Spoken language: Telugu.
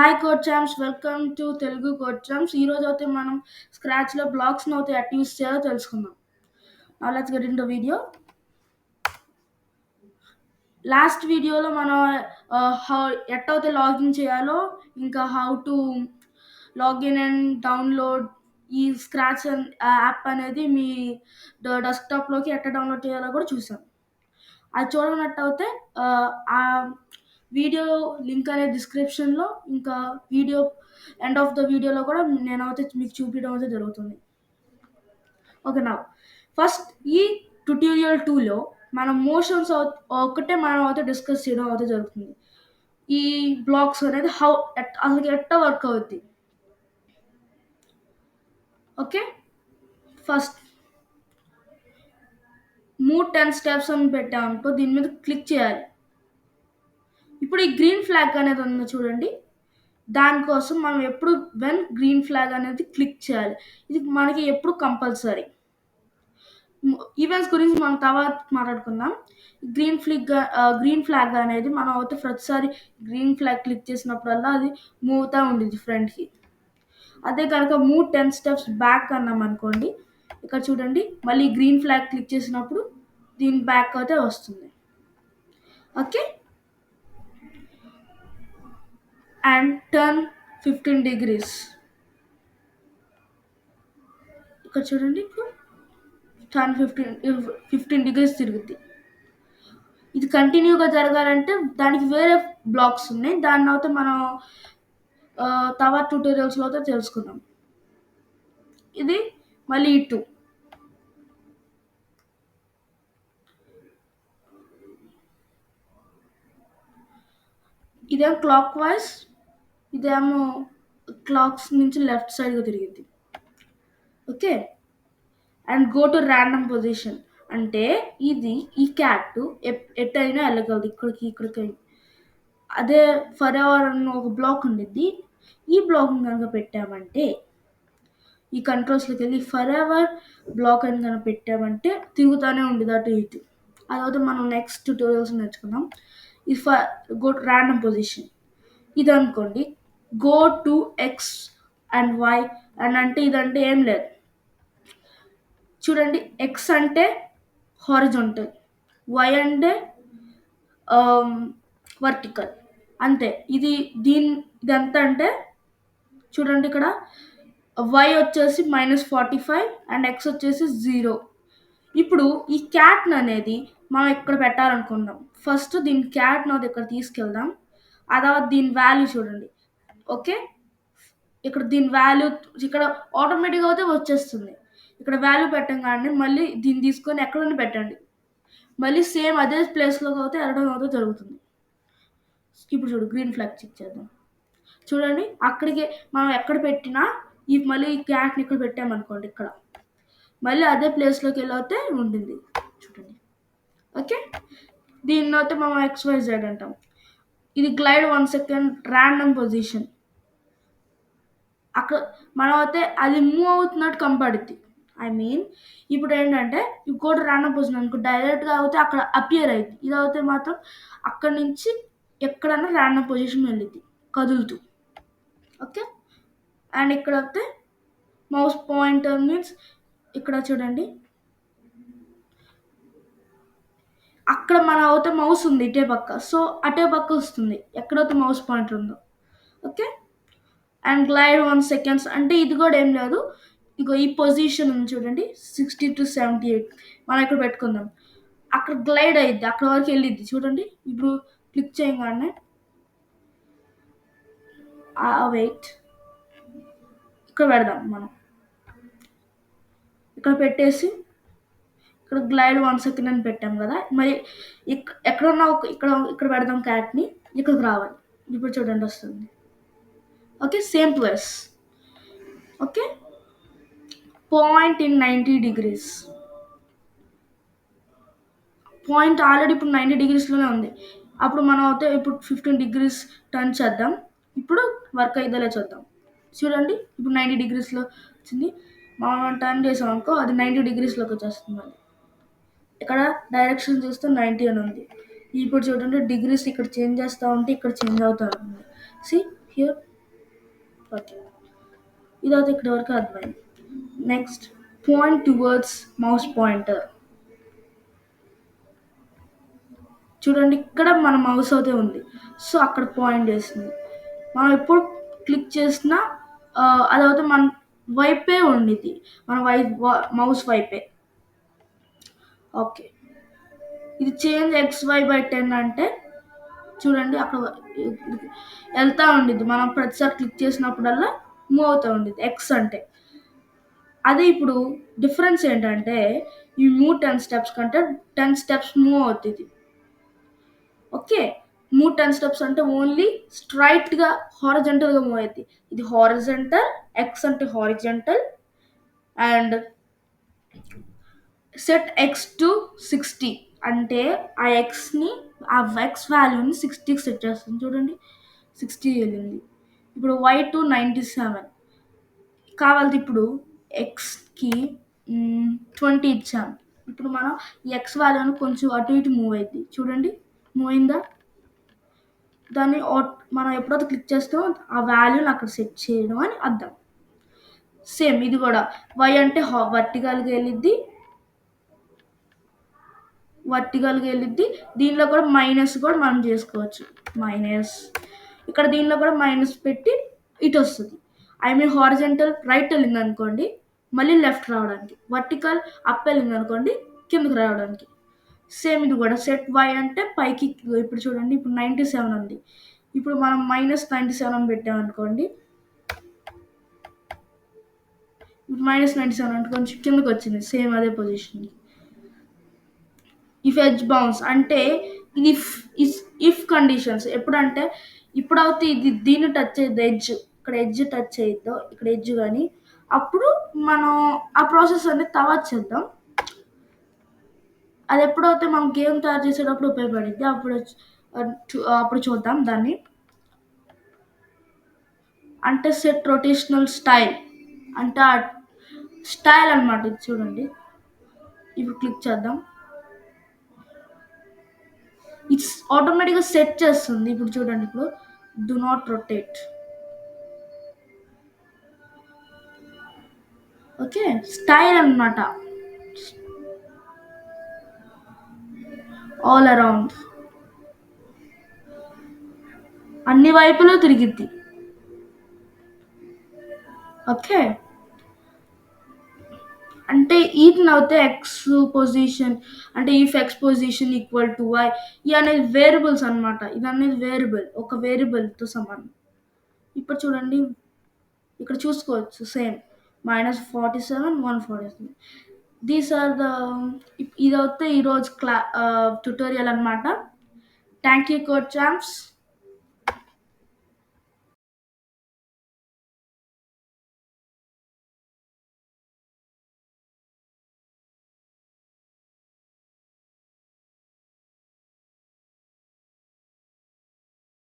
Hi code Champs welcome to Telugu code Champs. ఈ రోజు అయితే మనం స్క్రాచ్లో బ్లాక్స్ని అయితే ఎట్ యూస్ చేయాలో తెలుసుకుందాం. Now let's get in the video. Last వీడియోలో మనం హౌ ఎట్టయితే లాగిన్ చేయాలో, ఇంకా how to login and download ఈ స్క్రాచ్ యాప్ అనేది మీ డెస్క్టాప్లోకి ఎట్ట డౌన్లోడ్ చేయాలో కూడా చూసాం. అది చూడనట్టయితే ఆ వీడియో లింక్ అనేది డిస్క్రిప్షన్లో, ఇంకా వీడియో ఎండ్ ఆఫ్ ద వీడియోలో కూడా నేనైతే మీకు చూపించడం అయితే జరుగుతుంది. ఓకే, నా ఫస్ట్ ఈ ట్యుటోరియల్ 2లో మనం మోషన్స్ ఒకటే మనం అయితే డిస్కస్ చేయడం అయితే జరుగుతుంది. ఈ బ్లాక్స్ అనేది అసలు ఎట్ట వర్క్ అవుద్ది. ఓకే, ఫస్ట్ మూవ్ 10 స్టెప్స్ అని పెట్టామనుకో, దీని మీద క్లిక్ చేయాలి. ఇప్పుడు ఈ గ్రీన్ ఫ్లాగ్ అనేది ఉంది చూడండి, దానికోసం మనం ఎప్పుడు గ్రీన్ ఫ్లాగ్ అనేది క్లిక్ చేయాలి. ఇది మనకి ఎప్పుడు కంపల్సరీ. ఈవెంట్స్ గురించి మనం తర్వాత మాట్లాడుకుందాం. గ్రీన్ ఫ్లాగ్ అనేది మనం అయితే ప్రతిసారి గ్రీన్ ఫ్లాగ్ క్లిక్ చేసినప్పుడల్లా అది మూవ్ అవుతూ ఉండేది ఫ్రంట్కి. అదే కనుక మూవ్ 10 స్టెప్స్ బ్యాక్ అన్నాం అనుకోండి, ఇక్కడ చూడండి మళ్ళీ గ్రీన్ ఫ్లాగ్ క్లిక్ చేసినప్పుడు దీని బ్యాక్ అయితే వస్తుంది. Okay, and turn 15 degrees. ఇక్కడ చూడండి, ఇప్పుడు టర్న్ 15 degrees తిరుగుద్ది. ఇది కంటిన్యూగా జరగాలంటే దానికి వేరే బ్లాక్స్ ఉన్నాయి, దాన్ని అయితే మనం తర్వాత ట్యూటోరియల్స్లో అయితే తెలుసుకుందాం. ఇది మళ్ళీ ఇటు ఇదేమో క్లాక్ వైజ్, ఇదేమో క్లాక్స్ నుంచి లెఫ్ట్ సైడ్గా తిరిగింది. Okay, and go to random position అంటే ఈ క్యాట్ ఎట్టయినా వెళ్ళగలదు, ఇక్కడికి. అదే ఫర్ ఎవర్ అన్న ఒక బ్లాక్ ఉండిద్ది. ఈ బ్లాక్ కనుక పెట్టామంటే, ఈ కంట్రోల్స్లోకి వెళ్ళి ఫర్ ఎవర్ బ్లాక్ అని కనుక పెట్టామంటే తిరుగుతూనే ఉండేది అటు ఇటు. అదైతే మనం నెక్స్ట్ ట్యూటోరియల్స్ నేర్చుకుందాం. ఈ గో టు ర్యాండమ్ పొజిషన్ ఇది అనుకోండి, go to X and Y and అంటే ఇదంటే ఏం లేదు. చూడండి, ఎక్స్ అంటే హారిజాంటల్, వై అంటే వర్టికల్, అంతే. ఇదంతా అంటే చూడండి, ఇక్కడ వై వచ్చేసి -45 అండ్ ఎక్స్ వచ్చేసి 0. ఇప్పుడు ఈ క్యాట్న్ అనేది మనం ఇక్కడ పెట్టాలనుకుందాం. ఫస్ట్ దీని క్యాట్న్ అది ఇక్కడ తీసుకెళ్దాం. అதாவது దీని వాల్యూ చూడండి. ఓకే, ఇక్కడ దీని వాల్యూ ఇక్కడ ఆటోమేటిక్గా అయితే వచ్చేస్తుంది. ఇక్కడ వాల్యూ పెట్టంగానే మళ్ళీ దీన్ని తీసుకొని ఎక్కడైనా పెట్టండి, మళ్ళీ సేమ్ అదే ప్లేస్లోకి అయితే వెళ్ళడం అయితే జరుగుతుంది. ఇప్పుడు చూడు, గ్రీన్ ఫ్లాగ్ చెక్ చేద్దాం. చూడండి, అక్కడికి మనం ఎక్కడ పెట్టినా మళ్ళీ ఈ క్యాట్ని ఇక్కడ పెట్టామనుకోండి, ఇక్కడ మళ్ళీ అదే ప్లేస్లోకి వెళ్ళితే ఉంటుంది. చూడండి. ఓకే, దీన్ని అయితే మనం XYZ అంటాం. ఇది గ్లైడ్ 1 సెకండ్ ర్యాండమ్ పొజిషన్. అక్కడ మనం అయితే అది మూవ్ అవుతున్నట్టు కంపడుద్ది. ఇప్పుడు ఏంటంటే ఈ కోడ్ ర్యాండమ్ పొజిషన్ అనుకో, డైరెక్ట్గా అయితే అక్కడ అపియర్ అయింది. ఇది అయితే మాత్రం అక్కడి నుంచి ఎక్కడన్నా ర్యాండమ్ పొజిషన్ వెళ్ళింది కదులుతూ. ఓకే, అండ్ ఇక్కడ అయితే మౌస్ పాయింటర్ మీన్స్ ఇక్కడ చూడండి, అక్కడ మన అయితే మౌస్ ఉంది ఇటే పక్క, సో అటే పక్క వస్తుంది ఎక్కడైతే మౌస్ పాయింటర్ ఉందో. ఓకే, అండ్ గ్లైడ్ 1 సెకండ్స్ అంటే ఇది కూడా ఏం లేదు. ఇగో ఈ పొజిషన్ ఉంది చూడండి, 60 to 78 మనం ఇక్కడ పెట్టుకుందాం. అక్కడ గ్లైడ్ అయ్యిద్ది, అక్కడ వరకు వెళ్ళిద్ది. చూడండి, ఇప్పుడు క్లిక్ చేయగానే వెయిట్ ఇక్కడ పెడదాం. మనం ఇక్కడ పెట్టేసి ఇక్కడ గ్లైడ్ 1 సెకండ్ అని పెట్టాం కదా, మరి ఎక్కడున్నా ఇక్కడ పెడదాం క్యాట్ని, ఇక్కడికి రావాలి. ఇప్పుడు చూడండి వస్తుంది. Okay, same place. Okay, point in 90 degrees. Point already ఇప్పుడు 90 degreesలోనే ఉంది. అప్పుడు మనం అయితే ఇప్పుడు 15 degrees టర్న్ చేద్దాం. ఇప్పుడు వర్క్ అయ్యేలా చూద్దాం. చూడండి, ఇప్పుడు 90 degreesలో వచ్చింది. మనం టర్న్ చేసాం అనుకో, అది 90 degreesలోకి వచ్చేస్తుంది. మళ్ళీ ఇక్కడ డైరెక్షన్ చూస్తే 90 అని ఉంది. ఇప్పుడు చూడండి, డిగ్రీస్ ఇక్కడ చేంజ్ చేస్తూ ఉంటే ఇక్కడ చేంజ్ అవుతూ ఉంటుంది. సి హియర్ ఓకే, ఇదైతే ఇక్కడ వరకు అర్థమైంది. Next, point towards mouse pointer. చూడండి ఇక్కడ మన మౌస్ అయితే ఉంది, సో అక్కడ పాయింట్ చేస్తుంది. మనం ఎప్పుడు క్లిక్ చేసినా ఆ, అదైతే మన వైపే ఉండిద్ది, మన మౌస్ వైపే. ఓకే, ఇది చేంజ్ XY/10 అంటే చూడండి అక్కడ వెళ్తా ఉండిద్ది, మనం ప్రతిసారి క్లిక్ చేసినప్పుడల్లా మూవ్ అవుతూ ఉండిద్ది ఎక్స్ అంటే. అదే ఇప్పుడు డిఫరెన్స్ ఏంటంటే ఈ మూవ్ 10 స్టెప్స్ కంటే 10 స్టెప్స్ మూవ్ అవుతుంది. ఓకే, మూవ్ 10 స్టెప్స్ అంటే ఓన్లీ స్ట్రైట్గా హారిజెంటల్గా మూవ్ అవుతుంది. ఇది హారిజెంటల్, ఎక్స్ అంటే horizontal. And set X to 60 అంటే ఆ ఎక్స్ని, ఆ ఎక్స్ వాల్యూని 60కి సెట్ చేస్తుంది. చూడండి 60 వెళ్ళింది. ఇప్పుడు Y to 97 కావాలి. ఇప్పుడు ఎక్స్కి 20 ఇచ్చాం. ఇప్పుడు మనం ఈ ఎక్స్ వాల్యూని కొంచెం అటు ఇటు మూవ్ అయింది. చూడండి మూవ్ అయిందా. దాన్ని మనం ఎప్పుడైతే క్లిక్ చేస్తామో ఆ వాల్యూని అక్కడ సెట్ చేయడం అని అర్థం. సేమ్ ఇది కూడా వై అంటే వర్టికల్గా వెళ్ళిద్ది, దీనిలో కూడా మైనస్ కూడా మనం చేసుకోవచ్చు. మైనస్ ఇక్కడ దీనిలో కూడా మైనస్ పెట్టి ఇటు వస్తుంది. ఐ మీన్ హారిజెంటల్ రైట్ వెళ్ళింది అనుకోండి మళ్ళీ లెఫ్ట్ రావడానికి, వర్టికల్ అప్ వెళ్ళింది అనుకోండి కిందకి రావడానికి. సేమ్ ఇది కూడా సెట్ వై అంటే పైకి. ఇప్పుడు చూడండి ఇప్పుడు 97 ఉంది, ఇప్పుడు మనం -97 అని పెట్టామనుకోండి, ఇప్పుడు -97 అంటే కొంచెం కిందకి వచ్చింది, సేమ్ అదే పొజిషన్. ఇఫ్ ఎడ్జ్ బౌన్స్ అంటే ఇది ఇఫ్ కండిషన్స్. ఎప్పుడంటే ఇప్పుడైతే ఇది దీన్ని టచ్ అయ్యిద్ది, ఎడ్జ్ ఇక్కడ ఎడ్జ్ టచ్ అయ్యిద్దో ఇక్కడ ఎడ్జ్ కానీ, అప్పుడు మనం ఆ ప్రాసెస్ అనేది తర్వాత చేద్దాం. అది ఎప్పుడైతే మనం గేమ్ తయారు చేసేటప్పుడు ఉపయోగపడిద్ది, అప్పుడు చూద్దాం దాన్ని. అంటే సెట్ రొటేషనల్ స్టైల్ అంటే స్టైల్ అనమాట. ఇది చూడండి ఇప్పుడు క్లిక్ చేద్దాం, ఇట్స్ ఆటోమేటిక్గా సెట్ చేస్తుంది. ఇప్పుడు చూడండి, ఇప్పుడు do not rotate. Okay, style అనమాట, ఆల్ అరౌండ్ అన్ని వైపులో తిరిగిద్ది. ఓకే, అంటే ఈట్ నవ్వుతే ఎక్స్ పొజిషన్ అంటే if X position equal to Y, ఇవి అనేది వేరియబుల్స్ అనమాట. ఇది అనేది వేరియబుల్, ఒక వేరియబుల్తో సమానం. ఇప్పుడు చూడండి ఇక్కడ చూసుకోవచ్చు సేమ్ -47 147. దీస్ ఆర్ ద, ఇదైతే ఈరోజు ట్యుటోరియల్ అనమాట. Thank you coach Champs.